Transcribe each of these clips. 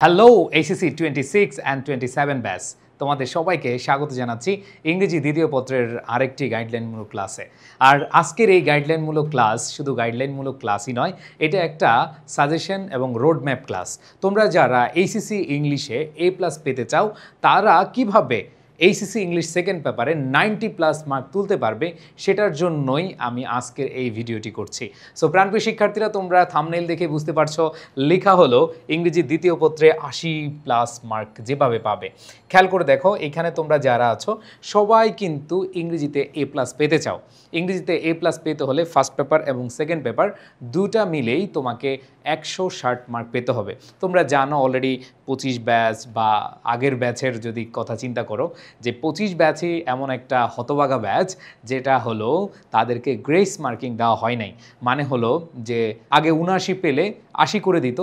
Hello HSC 26 and 27 batch তোমাদের সবাইকে স্বাগত জানাচ্ছি ইংরেজি দ্বিতীয় পত্রের আরেকটি গাইডলাইনমূলক ক্লাসে। আর আজকের এই গাইডলাইনমূলক ক্লাস শুধু গাইডলাইনমূলক ক্লাসই নয়, এটা একটা সাজেশন এবং রোড ম্যাপ ক্লাস। তোমরা যারা এইচএসসি ইংলিশে A+ পেতে চাও তারা কিভাবে এইচএসসি ইংলিশ সেকেন্ড পেপারে 90+ মার্ক তুলতে পারবে সেটার জন্যই আমি আজকের এই ভিডিওটি করছি। সো প্রাণপ্রিয় শিক্ষার্থীরা, তোমরা থাম্বনেইল দেখে বুঝতে পারছো লেখা হলো ইংরেজি দ্বিতীয় পত্রে 80+ মার্ক যেভাবে পাবে। খেয়াল করে দেখো, এখানে তোমরা যারা আছো সবাই কিন্তু ইংরেজিতে A+ পেতে চাও। ইংরেজিতে A+ পেতে হলে ফার্স্ট পেপার এবং সেকেন্ড পেপার দুটা মিলেই তোমাকে 160 মার্ক পেতে হবে। তোমরা জানো অলরেডি 25 ব্যাচ বা আগের ব্যাচের যদি কথা চিন্তা করো যে 25 ব্যাচই এমন একটা হতভাগা ব্যাচ যেটা হলো তাদেরকে গ্রেস মার্কিং দেওয়া হয় নাই। মানে হলো যে আগে 79 পেলে 80 করে দিত।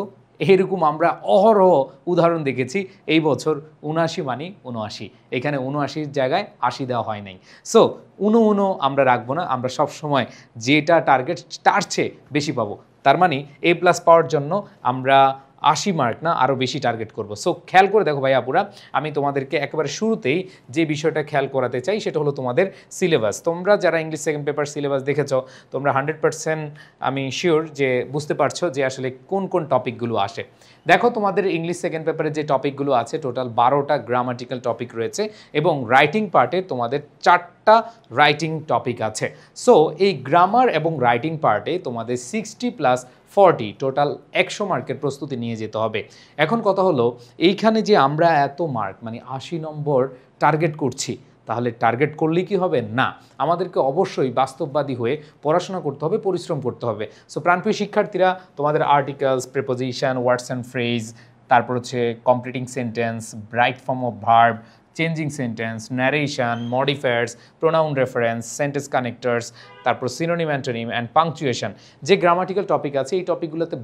এরকম আমরা অহরহ উদাহরণ দেখেছি। এই বছর 79 মানে 79, এখানে 79-র জায়গায় 80 দেওয়া হয় নাই। সো 79 আমরা রাখবো না, আমরা সবসময় যেটা টার্গেট তার চেয়ে বেশি পাবো। তার মানে A+ পাওয়ার জন্য আমরা 80 মার্ক না আরও বেশি টার্গেট করব। সো খেয়াল করে দেখো ভাই আপুরা, আমি তোমাদেরকে একেবারে শুরুতেই যে বিষয়টা খেয়াল করাতে চাই সেটা হলো তোমাদের সিলেবাস। তোমরা যারা ইংলিশ সেকেন্ড পেপার সিলেবাস দেখেছো তোমরা 100% আমি শিওর যে বুঝতে পারছো যে আসলে কোন কোন টপিকগুলো আসে। দেখো, তোমাদের ইংলিশ সেকেন্ড পেপারে যে টপিকগুলো আছে টোটাল 12টা গ্রামাটিক্যাল টপিক রয়েছে এবং রাইটিং পার্টে তোমাদের 4টা রাইটিং টপিক আছে। সো এই গ্রামার এবং রাইটিং পার্টে তোমাদের 60+40 টোটাল 100 মার্কের প্রস্তুতি নিয়ে যেতে হবে। এখন কথা হলো, এইখানে যে আমরা এত মার্ক মানে 80 নম্বর টার্গেট করছি, তাহলে টার্গেট করলেই কি হবে? না, আমাদেরকে অবশ্যই বাস্তববাদী হয়ে পড়াশোনা করতে হবে, পরিশ্রম করতে হবে। সো প্রাণপ্রিয় শিক্ষার্থীরা, তোমাদের articles, preposition, words and phrase, তারপর হচ্ছে completing sentence, right form of verb, changing sentence, narration, modifiers, pronoun reference, sentence connectors, তারপর সিনোনিম অ্যান্টোনিম অ্যান্ড পাংচুয়েশন, যে গ্রামাটিক্যাল টপিক আছে এই টপিকগুলোতে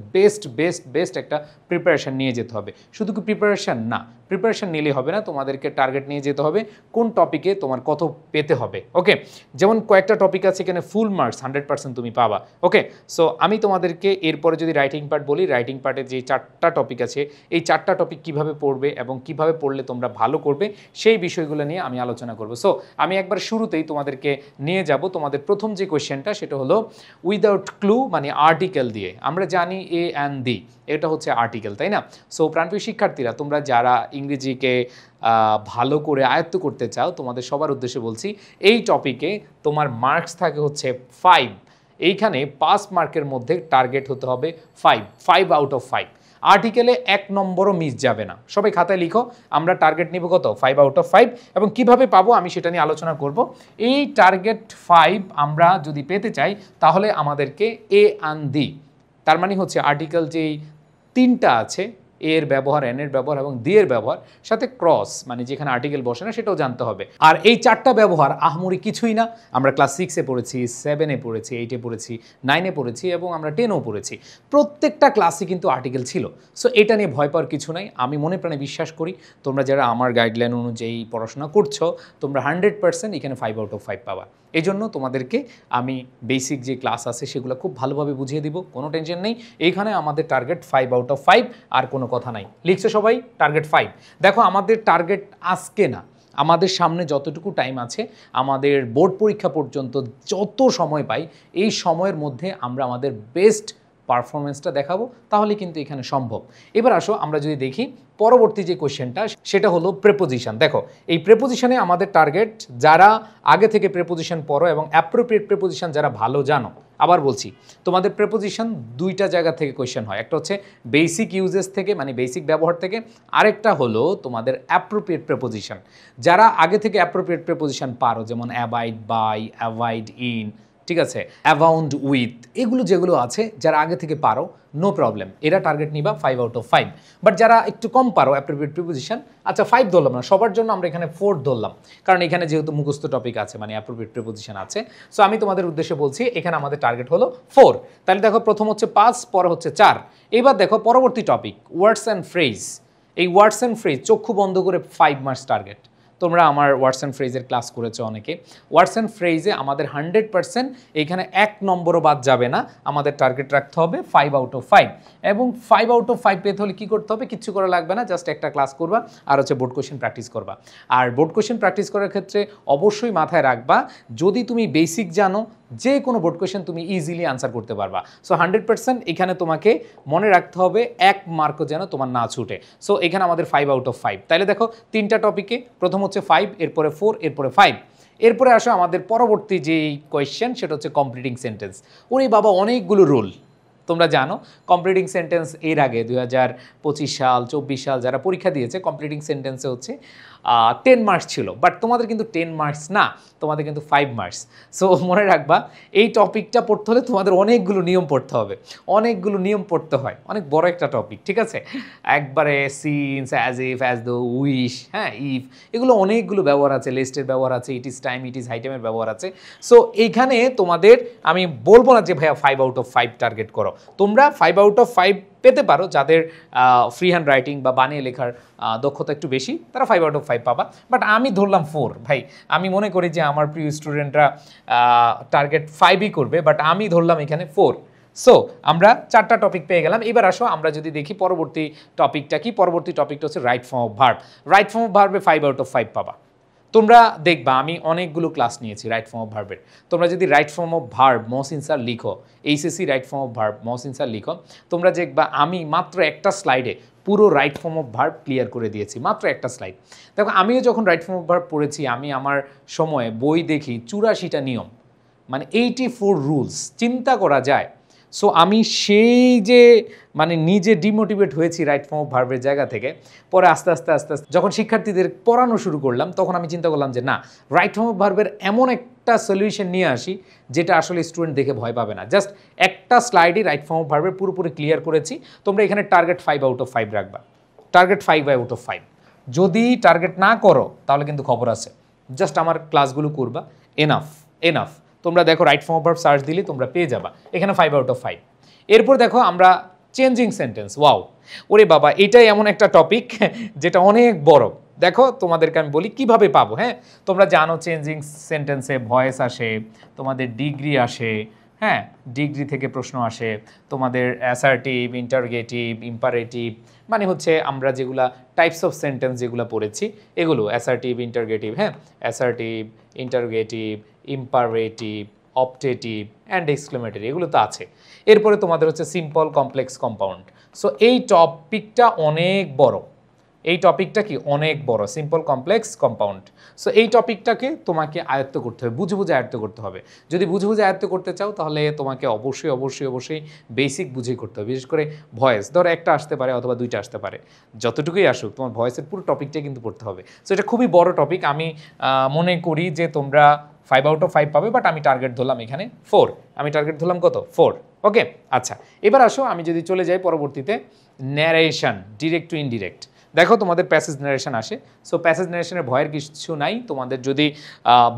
বেস্ট একটা প্রিপারেশান নিয়ে যেতে হবে। শুধু কি প্রিপারেশান না, প্রিপারেশান নিলে হবে না, তোমাদেরকে টার্গেট নিয়ে যেতে হবে কোন টপিকে তোমার কত পেতে হবে। ওকে, যেমন কয়েকটা টপিক আছে এখানে ফুল মার্কস 100% তুমি পাবা। ওকে, সো আমি তোমাদেরকে এরপরে যদি রাইটিং পার্ট বলি, রাইটিং পার্টের যে 4টা টপিক আছে এই 4টা টপিক কিভাবে পড়বে এবং কিভাবে পড়লে তোমরা ভালো করবে সেই বিষয়গুলো নিয়ে আমি আলোচনা করব। সো আমি একবার শুরুতেই তোমাদেরকে নিয়ে যাব তোমাদের প্রথম যে কোয়েশ্চেনটা, সেটা হলো উইদাউট ক্লু মানে আর্টিকেল দিয়ে। আমরা জানি এ অ্যান্ড দি এটা হচ্ছে আর্টিকেল, তাই না? সো প্রাণপ্রিয় শিক্ষার্থীরা, তোমরা যারা ইংরেজিকে ভালো করে আয়ত্ত করতে চাও তোমাদের সবার উদ্দেশ্যে বলছি, এই টপিকে তোমার মার্কস থাকে হচ্ছে 5। এইখানে 5 মার্কের মধ্যে টার্গেট হতে হবে 5 আউট অফ 5। আর্টিকেলে 1 নম্বরও মিস যাবে না। সবাই খাতায় লিখো, আমরা টার্গেট নিব কত? 5 আউট অফ 5। এবং কিভাবে পাবো আমি সেটা নিয়ে আলোচনা করব। এই টার্গেট 5 আমরা যদি পেতে চাই তাহলে আমাদেরকে এ অ্যান্ড দি, তার মানে হচ্ছে আর্টিকেল যেই 3টা আছে, এর ব্যবহার, এন এর ব্যবহার এবং দি এর ব্যবহার, সাথে ক্রস মানে যেখানে আর্টিকেল বসে না সেটাও জানতে হবে। আর এই 4টা ব্যবহার আহামরি কিছুই না, আমরা ক্লাস 6-এ পড়েছি, 7-এ পড়েছি, 8-এ পড়েছি, 9-এ পড়েছি এবং আমরা 10-এও পড়েছি। প্রত্যেকটা ক্লাসে কিন্তু আর্টিকেল ছিল। সো এটা নিয়ে ভয় পাওয়ার কিছু নাই। আমি মনে প্রাণে বিশ্বাস করি তোমরা যারা আমার গাইডলাইন অনুযায়ী পড়াশোনা করছো তোমরা 100% এখানে 5 আউট অফ 5 পাবা। এই জন্য তোমাদেরকে আমি বেসিক যে ক্লাস আছে সেগুলো খুব ভালোভাবে বুঝিয়ে দিব, কোনো টেনশন নেই। এইখানে আমাদের টার্গেট 5 আউট অফ 5, আর কোনো কথা নাই। লিখছে সবাই টার্গেট 5। দেখো, আমাদের টার্গেট আজকে না, আমাদের সামনে যতটুকু টাইম আছে, আমাদের বোর্ড পরীক্ষা পর্যন্ত যত সময় পাই, এই সময়ের মধ্যে আমরা আমাদের বেস্ট পারফরমেন্সটা দেখাবো, তাহলে কিন্তু এখানে সম্ভব। এবার আসো আমরা যদি দেখি পরবর্তী যে কোয়েশ্চেনটা, সেটা হলো প্রেপোজিশন। দেখো, এই প্রেপোজিশনে আমাদের টার্গেট যারা আগে থেকে প্রেপোজিশন পড়ো এবং অ্যাপ্রোপ্রিয়েট প্রেপোজিশন যারা ভালো জানো। আবার বলছি, তোমাদের প্রেপোজিশন 2টা জায়গা থেকে কোয়েশ্চেন হয়। একটা হচ্ছে বেসিক ইউজেস থেকে মানে বেসিক ব্যবহার থেকে, আরেকটা হলো তোমাদের অ্যাপ্রোপ্রিয়েট প্রেপোজিশন। যারা আগে থেকে অ্যাপ্রোপ্রিয়েট প্রেপোজিশন পারো, যেমন অ্যাবাইড বাই, অ্যাভয়েড ইন, ঠিক আছে, অ্যাবাউন্ড উইথ, এগুলো যেগুলো আছে যারা আগে থেকে পারো নো প্রবলেম, এরা টার্গেট নিবা 5 আউট অফ 5। বাট যারা একটু কম পারো অ্যাপ্রোপ্রিয়েট প্রিপোজিশন, আচ্ছা 5 ধরলাম না, সবার জন্য আমরা এখানে 4 ধরলাম, কারণ এখানে যেহেতু মুখস্থ টপিক আছে মানে অ্যাপ্রোপ্রিয়েট প্রিপোজিশন আছে। সো আমি তোমাদের উদ্দেশ্যে বলছি এখানে আমাদের টার্গেট হলো 4। তাহলে দেখো, প্রথম হচ্ছে 5, পরে হচ্ছে 4। এবার দেখো পরবর্তী টপিক ওয়ার্ডস অ্যান্ড ফ্রেজ। এই ওয়ার্ডস অ্যান্ড ফ্রেজ চক্ষু বন্ধ করে 5 মার্কস টার্গেট। তোমরা আমার ওয়ার্ডস অ্যান্ড ফ্রেজের ক্লাস করেছো অনেকে। ওয়ার্ডস অ্যান্ড ফ্রেজে আমাদের 100% এখানে 1 নম্বরও বাদ যাবে না, আমাদের টার্গেট রাখতে হবে 5 আউট অফ 5। এবং 5 আউট অফ 5 পেতে হলে কী করতে হবে? কিচ্ছু করা লাগবে না, জাস্ট একটা ক্লাস করবা আর হচ্ছে বোর্ড কোশ্চেন প্র্যাকটিস করবা। আর বোর্ড কোশ্চেন প্র্যাকটিস করার ক্ষেত্রে অবশ্যই মাথায় রাখবা, যদি তুমি বেসিক জানো যে কোনো বোর্ড কোশ্চেন তুমি ইজিলি আনসার করতে পারবা। সো 100% এখানে তোমাকে মনে রাখতে হবে 1 মার্কও যেন তোমার না ছুটে। সো এখানে আমাদের 5 আউট অফ 5। তাহলে দেখো 3টা টপিকে, প্রথম হচ্ছে 5, এরপরে 4, এরপরে 5। এরপরে আসো আমাদের পরবর্তী যেই কোয়েশ্চেন, সেটা হচ্ছে কমপ্লিটিং সেন্টেন্স। ওরে বাবা, অনেকগুলো রুল। তোমরা জানো কমপ্লিটিং সেন্টেন্স এর আগে 2025 সাল 24 সাল যারা পরীক্ষা দিয়েছে, কমপ্লিটিং সেন্টেন্সে হচ্ছে 10 মার্কস ছিল, বাট তোমাদের কিন্তু 10 মার্কস না, তোমাদের কিন্তু 5 মার্কস। সো মনে রাখবা, এই টপিকটা পড়তে হলে তোমাদের অনেকগুলো নিয়ম পড়তে হবে, অনেকগুলো নিয়ম পড়তে হয়, অনেক বড় একটা টপিক, ঠিক আছে? একবারে since, as if, as though, wish, হ্যাঁ, ইফ, এগুলো অনেকগুলো ব্যবহার আছে, লিস্টের ব্যবহার আছে, it is time, it is high টাইমের ব্যবহার আছে। সো এইখানে তোমাদের আমি বলবো না যে ভাইয়া 5 আউট অফ 5 টার্গেট করো, তোমরা 5 আউট অফ 5 পেতে পারো। যাদের ফ্রি হ্যান্ড রাইটিং বা বানিয়ে লেখার দক্ষতা একটু বেশি, তারা 5 আউট অফ 5 পাবা। বাট আমি ধরলাম 4। ভাই, আমি মনে করি যে আমার প্রিয় স্টুডেন্টরা টার্গেট 5ই করবে, বাট আমি ধরলাম এখানে 4। সো আমরা 4টা টপিক পেয়ে গেলাম। এবার আসো আমরা যদি দেখি পরবর্তী টপিকটা কি। পরবর্তী টপিকটা হচ্ছে right form of verb. Right form of ভার্বে 5 আউট অফ 5 পাবা। তোমরা দেখবা আমি অনেকগুলো ক্লাস নিয়েছি রাইট ফর্ম অফ ভার্বের। তোমরা যদি রাইট ফর্ম অফ ভার্ব মসিনসার লিখো, HSC right form of verb মসিনসার লিখো, তোমরা দেখবা আমি মাত্র একটা স্লাইডে পুরো right form of verb clear করে দিয়েছি, মাত্র একটা স্লাইড। দেখো, আমিও যখন রাইট ফর্ম অফ ভার্ব পড়েছি, আমি আমার সময়ে বই দেখি 84টা নিয়ম, মানে 84 রুলস, চিন্তা করা যায়। সো আমি সেই যে মানে নিজে ডিমোটিভেট হয়েছি রাইট ফর্ম অফ ভার্বের জায়গা থেকে, পরে আস্তে আস্তে আস্তে আস্তে যখন শিক্ষার্থীদের পড়ানো শুরু করলাম, তখন আমি চিন্তা করলাম যে না, রাইট ফর্ম অফ ভার্বের এমন একটা সলিউশন নিয়ে আসি যেটা আসলে স্টুডেন্ট দেখে ভয় পাবে না। জাস্ট একটা স্লাইডে রাইট ফর্ম অফ ভার্বের পুরোপুরি ক্লিয়ার করেছি। তোমরা এখানে টার্গেট 5 আউট অফ 5 রাখবা, টার্গেট 5 আউট অফ 5। যদি টার্গেট না করো তাহলে কিন্তু খবর আছে, জাস্ট আমার ক্লাসগুলো করবা, এনাফ এনাফ। তোমরা দেখো right form of verb search দিলে তোমরা পেয়ে যাবা এখানে 5 আউট অফ 5। এরপর দেখো আমরা চেঞ্জিং সেন্টেন্স। ওয়াও, ওরে বাবা, এটাই এমন একটা টপিক যেটা অনেক বড়। দেখো তোমাদেরকে আমি বলি কিভাবে পাবো। হ্যাঁ, তোমরা জানো চেঞ্জিং সেন্টেন্সে ভয়েস আসে, তোমাদের ডিগ্রি আসে, হ্যাঁ, ডিগ্রি থেকে প্রশ্ন আসে, তোমাদের অ্যাসার্টিভ, ইন্টারগেটিভ, ইম্পারেটিভ, মানে হচ্ছে আমরা যেগুলা টাইপস অফ সেন্টেন্স যেগুলো পড়েছি এগুলো অ্যাসার্টিভ, ইন্টারগেটিভ, হ্যাঁ, assertive, interrogative, imperative, optative and exclamatory, এগুলো তো আছে। এরপরে তোমাদের হচ্ছে সিম্পল, কমপ্লেক্স, কম্পাউন্ড। সো এই টপিকটা অনেক বড়, এই টপিকটা কি অনেক বড়, সিম্পল, কমপ্লেক্স, কম্পাউন্ড। সো এই টপিকটাকে তোমাকে আয়ত্ত করতে হবে, বুঝে বুঝে আয়ত্ত করতে হবে। যদি বুঝে বুঝে আয়ত্ত করতে চাও তাহলে তোমাকে অবশ্যই অবশ্যই অবশ্যই বেসিক বুঝেই করতে হবে। বিশেষ করে ভয়েস, ধরো একটা আসতে পারে অথবা 2টা আসতে পারে, যতটুকুই আসুক তোমার ভয়েসের পুরো টপিকটাই কিন্তু পড়তে হবে। সো এটা খুবই বড় টপিক। আমি মনে করি যে তোমরা 5 আউট অফ 5 পাবে, বাট আমি টার্গেট ধরলাম এখানে 4। আমি টার্গেট ধরলাম কত? 4। ওকে, আচ্ছা, এবার আসো আমি যদি চলে যাই পরবর্তীতে ন্যারেশন, ডিরেক্ট টু ইনডিরেক্ট। দেখো তোমাদের প্যাসেজ ন্যারেশন আসে। সো প্যাসেজ ন্যারেশনের ভয়ের কিছু নাই, তোমাদের যদি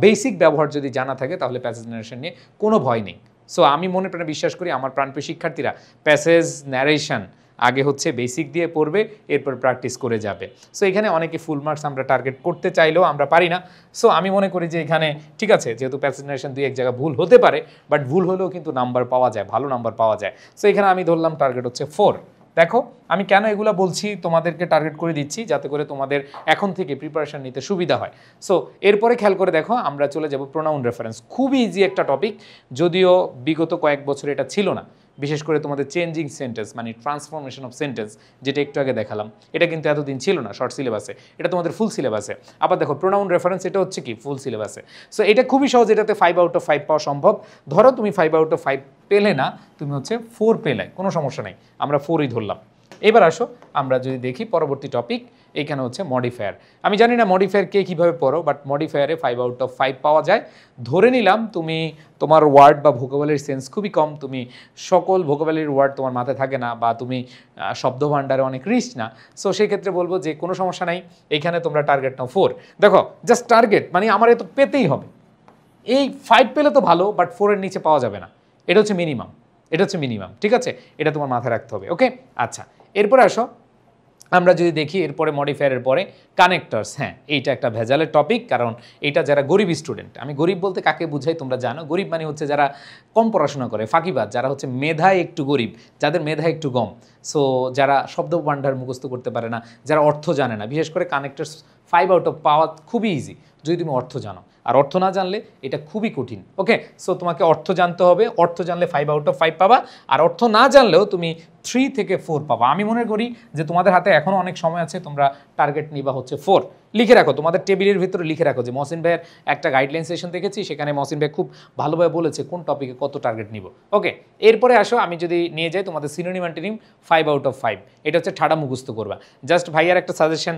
বেসিক ব্যবহার যদি জানা থাকে তাহলে প্যাসেজ ন্যারেশন নিয়ে কোনো ভয় নেই। সো আমি মনে প্রাণে বিশ্বাস করি আমার প্রাণপ্রিয় শিক্ষার্থীরা প্যাসেজ ন্যারেশন আগে হচ্ছে বেসিক দিয়ে পড়বে, এরপর প্র্যাকটিস করে যাবে। সো এখানে অনেকে ফুল মার্কস আমরা টার্গেট করতে চাইলেও আমরা পারি না। সো আমি মনে করি যে এখানে ঠিক আছে, যেহেতু প্যাসেজ ন্যারেশন 2-1 জায়গা ভুল হতে পারে, বাট ভুল হলেও কিন্তু নাম্বার পাওয়া যায়, ভালো নাম্বার পাওয়া যায়। সো এখানে আমি ধরলাম টার্গেট হচ্ছে 4। দেখো আমি কেন এগুলো বলছি, তোমাদেরকে টার্গেট করে দিচ্ছি যাতে করে তোমাদের এখন থেকে প্রিপারেশন নিতে সুবিধা হয়। সো এরপরে খেয়াল করে দেখো আমরা চলে যাব প্রোনাউন রেফারেন্স। খুবই ইজি একটা টপিক, যদিও বিগত কয়েক বছর এটা ছিল না। বিশেষ করে তোমাদের চেঞ্জিং সেন্টেন্স মানে ট্রান্সফরমেশন অফ সেন্টেন্স, যেটা একটু আগে দেখালাম, এটা কিন্তু এতদিন ছিল না শর্ট সিলেবাসে, এটা তোমাদের ফুল সিলেবাসে। আবার দেখো প্রোনাউন রেফারেন্স, এটা হচ্ছে কি ফুল সিলেবাসে। সো এটা খুবই সহজ, এটাতে 5 আউট অফ 5 পাওয়া সম্ভব। ধরো তুমি 5 আউট অফ 5 পেলে না, তুমি হচ্ছে 4 পেলে, কোনো সমস্যা নেই, আমরা 4ই ধরলাম। এবার আসো আমরা যদি দেখি পরবর্তী টপিক, এইখানে হচ্ছে মডিফায়ার। আমি জানি না মডিফায়ার কে কীভাবে পড়ো, বাট মডিফায়ারে 5 আউট অফ 5 পাওয়া যায়। ধরে নিলাম তুমি তোমার ওয়ার্ড বা ভোকাবুলারির সেন্স খুবই কম, তুমি সকল ভোকাবুলারির ওয়ার্ড তোমার মাথায় থাকে না, বা তুমি শব্দ ভাণ্ডারে অনেক রিচ না। সো সেই ক্ষেত্রে বলবো যে কোনো সমস্যা নাই, এইখানে তোমরা টার্গেট নাও 4। দেখো জাস্ট টার্গেট মানে আমার এত পেতেই হবে, এই 5 পেলে তো ভালো, বাট 4-এর নিচে পাওয়া যাবে না, এটা হচ্ছে মিনিমাম, এটা হচ্ছে মিনিমাম, ঠিক আছে? এটা তোমার মাথায় রাখতে হবে। ওকে, আচ্ছা, এরপরে আসো আমরা যদি দেখি এরপরে মডিফায়ারের পরে কানেক্টরস, হ্যাঁ এইটা একটা ভেজালের টপিক, কারণ এটা যারা গরিব স্টুডেন্ট, আমি গরিব বলতে কাকে বুঝাই তোমরা জানো, গরিব মানে হচ্ছে যারা কম পড়াশোনা করে, ফাঁকিবাজ, যারা হচ্ছে মেধায় একটু গরিব, যাদের মেধা একটু কম, সো যারা শব্দ ভান্ডার মুখস্থ করতে পারে না, যারা অর্থ জানে না, বিশেষ করে কানেক্টরস 5 আউট অফ পাওয়া খুবই ইজি যদি তুমি অর্থ জানো, আর অর্থ না জানলে এটা খুবই কঠিন। ওকে, সো তোমাকে অর্থ জানতে হবে, অর্থ জানলে 5 আউট অফ 5 পাবা, আর অর্থ না জানলেও তুমি 3 থেকে 4 পাবা। আমি মনে করি যে তোমাদের হাতে এখনও অনেক সময় আছে, তোমরা টার্গেট নিবা হচ্ছে 4, লিখে রাখো, তোমাদের টেবিলের ভিতরে লিখে রাখো যে মহসিন ভাইয়ের একটা গাইডলাইন সেশন দেখেছি, সেখানে মহসিন ভাই খুব ভালোভাবে বলেছে কোন টপিকে কত টার্গেট নিব। ওকে, এরপরে আসো আমি যদি নিয়ে যাই তোমাদের সিনোনিম অ্যান্টোনিম 5 আউট অফ 5, এটা হচ্ছে ঠাডা মুখস্থ করবা। জাস্ট ভাইয়ার একটা সাজেশন,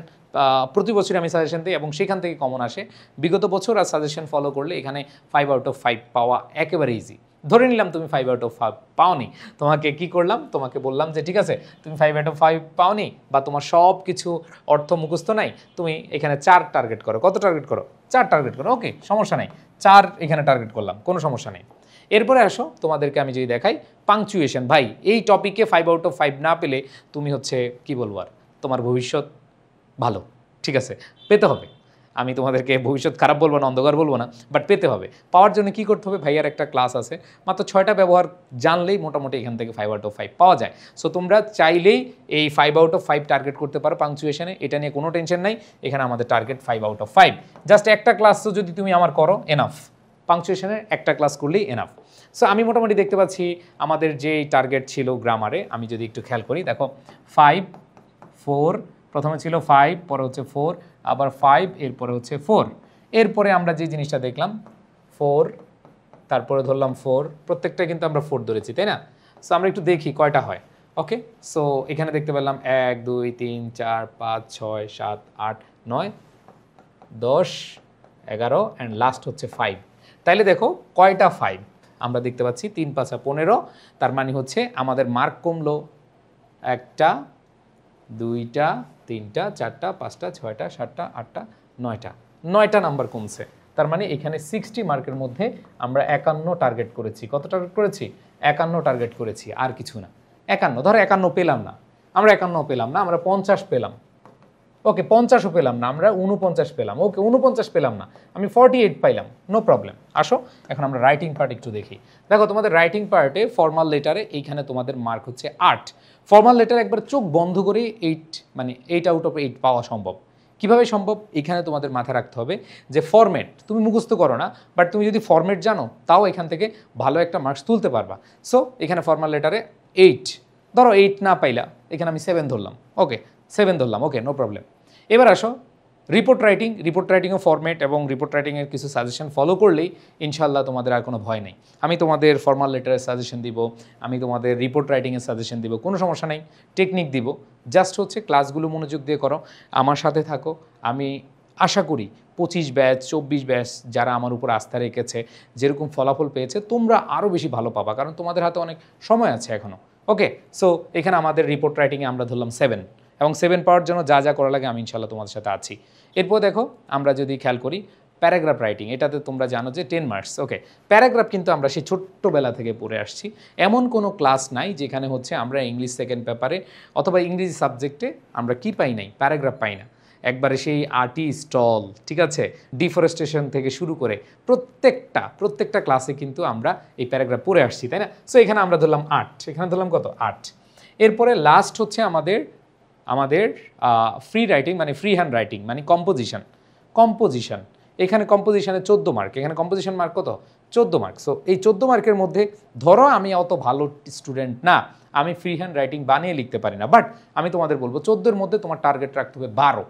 প্রতি বছরই আমি সাজেশন দিই এবং সেখান থেকে কমন আসে, বিগত বছর আর সাজেশন ফলো করলে এখানে 5 আউট অফ 5 পাওয়া একেবারে ইজি। ধরে নিলাম তুমি 5 আউট অফ 5 পাওনি, তোমাকে কি করলাম, তোমাকে বললাম যে ঠিক আছে তুমি 5 আউট অফ 5 পাওনি বা তোমার সব কিছু অর্থ মুখস্থ নাই, তুমি এখানে 4 টার্গেট করো। কত টার্গেট করো? 4 টার্গেট করো। ওকে, সমস্যা নাই, 4 এখানে টার্গেট করলাম, কোনো সমস্যা নেই। এরপরে আসো তোমাদেরকে আমি যদি দেখাই পাংচুয়েশন, ভাই এই টপিকে 5 আউট অফ 5 না পেলে তুমি হচ্ছে কি বলবো, আর তোমার ভবিষ্যৎ ভালো, ঠিক আছে, পেতে হবে। আমি তোমাদেরকে ভবিষ্যৎ খারাপ বলবো না, অন্ধকার বলবো না, বাট পেতে হবে। পাওয়ার জন্য কি করতে হবে, ভাইয়ার একটা ক্লাস আছে, মাত্র 6টা ব্যবহার জানলেই মোটামুটি এখান থেকে 5 আউট অফ 5 পাওয়া যায়। সো তোমরা চাইলেই এই 5 আউট অফ 5 টার্গেট করতে পারো পাংচুয়েশনে, এটা নিয়ে কোনো টেনশন নাই। এখানে আমাদের টার্গেট 5 আউট অফ 5, জাস্ট একটা ক্লাস তো যদি তুমি আমার করো এনাফ, পাংচুয়েশনের একটা ক্লাস করলেই এনাফ। সো আমি মোটামুটি দেখতে পাচ্ছি আমাদের যেই টার্গেট ছিল গ্রামারে, আমি যদি একটু খেয়াল করি, দেখো 5 4, প্রথমে ছিল 5, পরে হচ্ছে 4, আবার 5, এরপরে হচ্ছে 4, এরপরে আমরা যে জিনিসটা দেখলাম 4, তারপরে ধরলাম 4, প্রত্যেকটা কিন্তু আমরা 4 ধরেছি, তাই না? সো আমরা একটু দেখি কয়টা হয়। ওকে, সো এখানে দেখতে পেলাম 1 2 3 4 5 6 7 8 9 10 11 অ্যান্ড লাস্ট হচ্ছে 5। তাইলে দেখো কয়টা 5 আমরা দেখতে পাচ্ছি, 3 5 15, তার মানে হচ্ছে আমাদের মার্ক কমলো 1টা 2টা 3টা 4টা 5টা 6টা 7টা 8টা 9টা, 9টা নাম্বার কমছে। তার মানে এখানে 60 মার্কের মধ্যে আমরা 51 টার্গেট করেছি। কত টার্গেট করেছি? 51 টার্গেট করেছি, আর কিছু না। 51, ধরো 51 পেলাম না, আমরা 51 পেলাম না, আমরা 50 পেলাম। ওকে, 50ও পেলাম না, আমরা 49 পেলাম। ওকে, 49 পেলাম না, আমি 48 পাইলাম, নো প্রবলেম। আসো এখন আমরা রাইটিং পার্ট একটু দেখি। দেখো তোমাদের রাইটিং পার্টে ফর্মাল লেটারে এইখানে তোমাদের মার্ক হচ্ছে 8। ফর্মাল লেটার একবার চোখ বন্ধ করে 8, মানে 8 আউট অফ 8 পাওয়া সম্ভব। কিভাবে সম্ভব? এখানে তোমাদের মাথায় রাখতে হবে যে ফরম্যাট তুমি মুখস্থ করো না, বাট তুমি যদি ফরম্যাট জানো তাও এখান থেকে ভালো একটা মার্কস তুলতে পারবা। সো এখানে ফর্মাল লেটারে 8, ধরো 8 না পাইলা, এখানে আমি 7 ধরলাম। ওকে, 7 ধরলাম, ওকে, নো প্রবলেম। এবার আসো রিপোর্ট রাইটিং, রিপোর্ট রাইটিংও ফরম্যাট এবং রিপোর্ট রাইটিংয়ের কিছু সাজেশন ফলো করলেই ইনশাল্লাহ তোমাদের আর কোনো ভয় নেই। আমি তোমাদের ফর্মাল লেটারের সাজেশন দিব, আমি তোমাদের রিপোর্ট রাইটিংয়ের সাজেশন দিব, কোনো সমস্যা নেই, টেকনিক দিব। জাস্ট হচ্ছে ক্লাসগুলো মনোযোগ দিয়ে করো, আমার সাথে থাকো। আমি আশা করি 25 ব্যাচ 24 ব্যাচ যারা আমার উপর আস্থা রেখেছে, যেরকম ফলাফল পেয়েছে, তোমরা আরও বেশি ভালো পাবা, কারণ তোমাদের হাতে অনেক সময় আছে এখনও। ওকে, সো এখানে আমাদের রিপোর্ট রাইটিংয়ে আমরা ধরলাম 7, এবং 7 পাওয়ার জন্য যা যা করা লাগে আমি ইনশাল্লাহ তোমাদের সাথে আছি। এরপর দেখো আমরা যদি খেয়াল করি প্যারাগ্রাফ রাইটিং, এটাতে তোমরা জানো যে 10 মার্কস। ওকে, প্যারাগ্রাফ কিন্তু আমরা সেই ছোট্টবেলা থেকে পড়ে আসছি, এমন কোনো ক্লাস নাই যেখানে হচ্ছে আমরা ইংলিশ সেকেন্ড পেপারে অথবা ইংরেজি সাবজেক্টে আমরা কি পাই নাই, প্যারাগ্রাফ পাই না। একবারে সেই আর্টি স্টল, ঠিক আছে, ডিফরেস্টেশন থেকে শুরু করে প্রত্যেকটা ক্লাসে কিন্তু আমরা এই প্যারাগ্রাফ পড়ে আসছি, তাই না? সো এখানে আমরা ধরলাম 8, এখানে ধরলাম কত? 8। এরপরে লাস্ট হচ্ছে আমাদের ফ্রি রাইটিং, মানে ফ্রি হ্যান্ড রাইটিং, মানে কম্পোজিশন। এখানে কম্পোজিশনে 14 মার্ক, এখানে কম্পোজিশন মার্ক কত? 14 মার্ক। সো এই 14 মার্কের মধ্যে ধরো আমি অত ভালো স্টুডেন্ট না, আমি ফ্রি হ্যান্ড রাইটিং বানিয়ে লিখতে পারি না, বাট আমি তোমাদের বলবো 14-এর মধ্যে তোমার টার্গেট রাখতে হবে 12।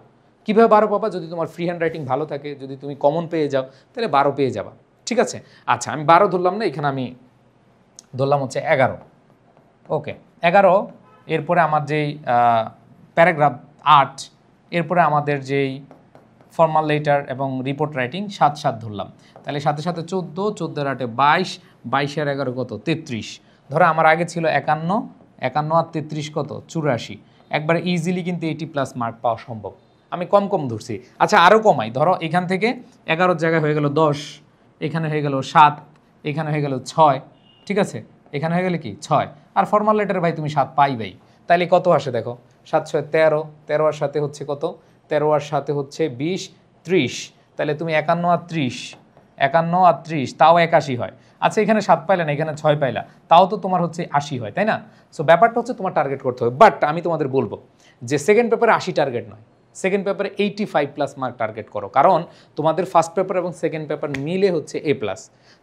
কীভাবে 12 পাবা? যদি তোমার ফ্রি হ্যান্ড রাইটিং ভালো থাকে, যদি তুমি কমন পেয়ে যাও, তাহলে 12 পেয়ে যাবা, ঠিক আছে? আচ্ছা, আমি 12 ধরলাম না, এখানে আমি ধরলাম হচ্ছে 11। ওকে, 11। এরপরে আমার যেই প্যারাগ্রাফ 8, এরপরে আমাদের যেই ফর্মাল লেটার এবং রিপোর্ট রাইটিং 7 ধরলাম, তাহলে সাথে সাথে 14, 14 আর 8 22, 22 আর 11 কত? 33। ধরো আমার আগে ছিল 51, 51 আর 33 কত? 84। একবারে ইজিলি কিন্তু 80+ মার্ক পাওয়া সম্ভব। আমি কম ধরছি। আচ্ছা, আরও কমাই, ধরো এখান থেকে 11 জায়গায় হয়ে গেল 10, এখানে হয়ে গেল 7, এখানে হয়ে গেল 6, ঠিক আছে, এখানে হয়ে গেলে কি 6, আর ফর্মাল লেটারে ভাই তুমি 7 পাইবেই। তাইলে কত আসে দেখো, 7 6 13, 13 আর সাথে হচ্ছে কত, 13 আর সাথে হচ্ছে 20 30, তাহলে তুমি 51 আর 30, 51 আর 30 তাও 81 হয়। আচ্ছা এখানে 7 পাইলা না, এখানে 6 পাইলা, তাও তো তোমার হচ্ছে 80 হয়, তাই না? সো ব্যাপারটা হচ্ছে তোমার টার্গেট করতে হবে। বাট আমি তোমাদের বলবো যে সেকেন্ড পেপারে 80 টার্গেট নয়, সেকেন্ড পেপারে 85+ মার্ক টার্গেট করো, কারণ তোমাদের ফার্স্ট পেপার এবং সেকেন্ড পেপার মিলে হচ্ছে A+।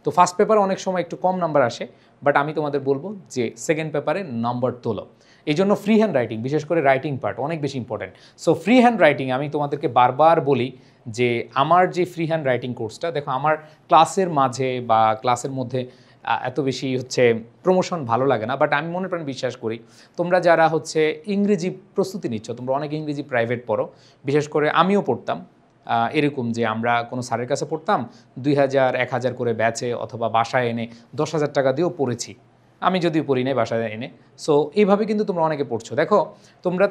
তো ফার্স্ট পেপারে অনেক সময় একটু কম নাম্বার আসে, বাট আমি তোমাদের বলবো যে সেকেন্ড পেপারে নাম্বার তোলো। এই জন্য ফ্রি হ্যান্ড রাইটিং, বিশেষ করে রাইটিং পার্ট অনেক বেশি important. So free hand writing আমি তোমাদেরকে বারবার বলি যে আমার যে ফ্রি হ্যান্ড রাইটিং কোর্সটা, দেখো আমার ক্লাসের মাঝে বা ক্লাসের মধ্যে এত বেশি হচ্ছে প্রমোশন ভালো লাগে না, বাট আমি মনে প্রাণ বিশ্বাস করি তোমরা যারা হচ্ছে ইংরেজি প্রস্তুতি নিচ্ছ, তোমরা অনেক ইংরেজি প্রাইভেট পড়ো, বিশেষ করে আমিও পড়তাম এরকম যে আমরা কোনো স্যারের কাছে পড়তাম 2000 1000 করে ব্যাচে অথবা বাসায় এনে 10,000 টাকা দিয়েও পড়েছি, আমি যদিও পড়ি নাই বাসায় এনে। সো এইভাবে কিন্তু তোমরা অনেকে পড়ছো, দেখো তোমরা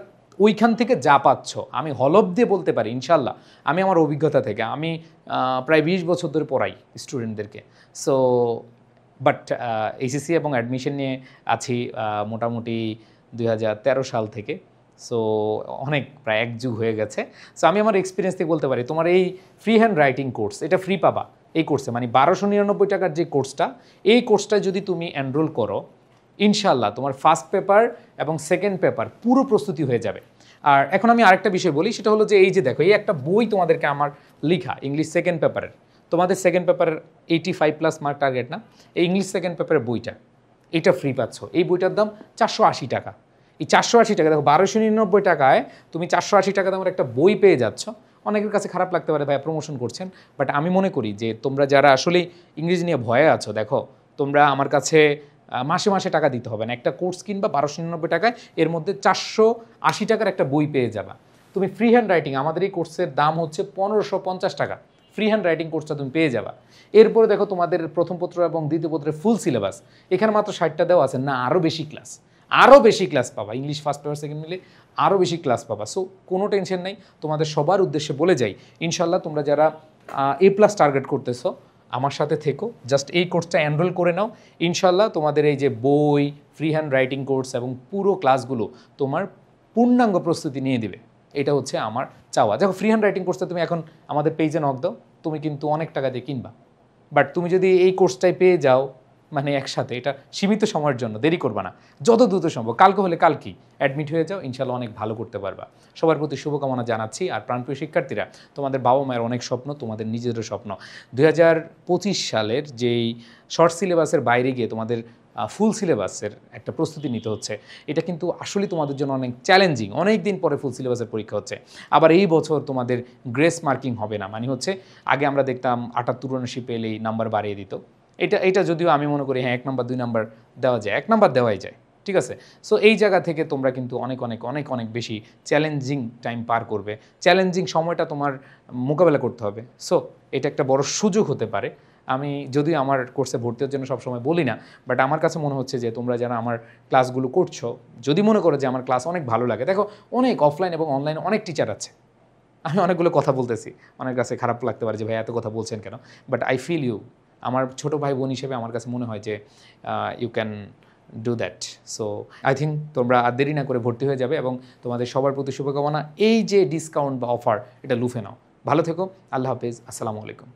ওইখান থেকে যা পাচ্ছ, আমি হলফ দিয়ে বলতে পারি ইনশাল্লাহ, আমি আমার অভিজ্ঞতা থেকে, আমি প্রায় 20 বছর ধরে পড়াই স্টুডেন্টদেরকে। সো বাট এইচএসসি এবং অ্যাডমিশন নিয়ে আছি মোটামুটি 2013 সাল থেকে। সো অনেক প্রায় 1 যুগ হয়ে গেছে। সো আমি আমার এক্সপিরিয়েন্স থেকে বলতে পারি তোমার এই ফ্রি হ্যান্ড রাইটিং কোর্স, এটা ফ্রি পাবা এই কোর্সে, মানে 1299 টাকার যে কোর্সটা, এই কোর্সটা যদি তুমি এনরোল করো ইনশাল্লাহ তোমার ফার্স্ট পেপার এবং সেকেন্ড পেপার পুরো প্রস্তুতি হয়ে যাবে। আর এখন আমি আরেকটা বিষয় বলি, সেটা হলো যে এই যে দেখো এই একটা বই তোমাদেরকে আমার লেখা ইংলিশ সেকেন্ড পেপারের, তোমাদের সেকেন্ড পেপারের 85+ মার্ক টার্গেট না, এই ইংলিশ সেকেন্ড পেপারের বইটা এটা ফ্রি পাচ্ছ। এই বইটার দাম 480 টাকা। এই 480 টাকা, দেখো 1299 টাকায় তুমি 480 টাকা দামের একটা বই পেয়ে যাচ্ছ। অনেকের কাছে খারাপ লাগতে পারে ভাই প্রমোশন করছেন, বাট আমি মনে করি যে তোমরা যারা আসলে ইংরেজি নিয়ে ভয়ে আছো, দেখো তোমরা আমার কাছে মাসে মাসে টাকা দিতে হবে না, একটা কোর্স কিনবা 1299 টাকায়, এর মধ্যে 480 টাকার একটা বই পেয়ে যাবা। তুমি ফ্রি হ্যান্ড রাইটিং, আমাদের এই কোর্সের দাম হচ্ছে 1550 টাকা, ফ্রি হ্যান্ড রাইটিং কোর্সটা তুমি পেয়ে যাবা। এরপরে দেখো তোমাদের প্রথম পত্র এবং দ্বিতীয় পত্রের ফুল সিলেবাস, এখানে মাত্র 60টা দেওয়া আছে না, আরও বেশি ক্লাস, আরও বেশি ক্লাস পাবা, ইংলিশ ফার্স্ট পেপার সেকেন্ড মিলে আরও বেশি ক্লাস পাবা। সো কোনো টেনশন নেই, তোমাদের সবার উদ্দেশ্যে বলে যাই ইনশাল্লাহ তোমরা যারা A+ টার্গেট করতেছো আমার সাথে থেকো, জাস্ট এই কোর্সটা এনরোল করে নাও, ইনশাল্লাহ তোমাদের এই যে বই, ফ্রি হ্যান্ড রাইটিং কোর্স এবং পুরো ক্লাসগুলো তোমার পূর্ণাঙ্গ প্রস্তুতি নিয়ে দিবে। এটা হচ্ছে আমার চাওয়া। দেখো ফ্রি হ্যান্ড রাইটিং কোর্সটা তুমি এখন আমাদের পেজে নক দাও, তুমি কিন্তু অনেক টাকা দিয়ে কিনবা, বাট তুমি যদি এই কোর্সটাই পেয়ে যাও মানে একসাথে, এটা সীমিত সময়ের জন্য, দেরি করবা না, যত দ্রুত সম্ভব, কালকে হলে কালকেই অ্যাডমিট হয়ে যাও, ইনশাল্লাহ অনেক ভালো করতে পারবা। সবার প্রতি শুভকামনা জানাচ্ছি। আর প্রাণপ্রিয় শিক্ষার্থীরা, তোমাদের বাবা মায়ের অনেক স্বপ্ন, তোমাদের নিজেদেরও স্বপ্ন, 2025 সালের যেই শর্ট সিলেবাসের বাইরে গিয়ে তোমাদের ফুল সিলেবাসের একটা প্রস্তুতি নিতে হচ্ছে, এটা কিন্তু আসলে তোমাদের জন্য অনেক চ্যালেঞ্জিং। অনেক দিন পরে ফুল সিলেবাসের পরীক্ষা হচ্ছে, আবার এই বছর তোমাদের গ্রেস মার্কিং হবে না, মানে হচ্ছে আগে আমরা দেখতাম 78 পেলেই নাম্বার বাড়িয়ে দিত, এটা যদিও আমি মনে করি হ্যাঁ 1 নাম্বার 2 নাম্বার দেওয়া যায়, 1 নাম্বার দেওয়াই যায়, ঠিক আছে। সো এই জায়গা থেকে তোমরা কিন্তু অনেক অনেক অনেক অনেক বেশি চ্যালেঞ্জিং টাইম পার করবে, চ্যালেঞ্জিং সময়টা তোমার মোকাবেলা করতে হবে। সো এটা একটা বড় সুযোগ হতে পারে। আমি যদিও আমার কোর্সে ভর্তি হওয়ার জন্য সবসময় বলি না, বাট আমার কাছে মনে হচ্ছে যে তোমরা যারা আমার ক্লাসগুলো করছো, যদি মনে করো যে আমার ক্লাস অনেক ভালো লাগে, দেখো অনেক অফলাইন এবং অনলাইনে অনেক টিচার আছে, আমি অনেকগুলো কথা বলতেছি, অনেক কাছে খারাপ লাগতে পারে যে ভাই এত কথা বলছেন কেন, বাট আই ফিল ইউ, আমার ছোটো ভাই বোন হিসেবে আমার কাছে মনে হয় যে you can do that. So I think তোমরা আর দেরি না করে ভর্তি হয়ে যাবে, এবং তোমাদের সবার প্রতি শুভকামনা। এই যে ডিসকাউন্ট বা অফার, এটা লুফে নাও। ভালো থেকো, আল্লাহ হাফেজ, আসসালামু আলাইকুম।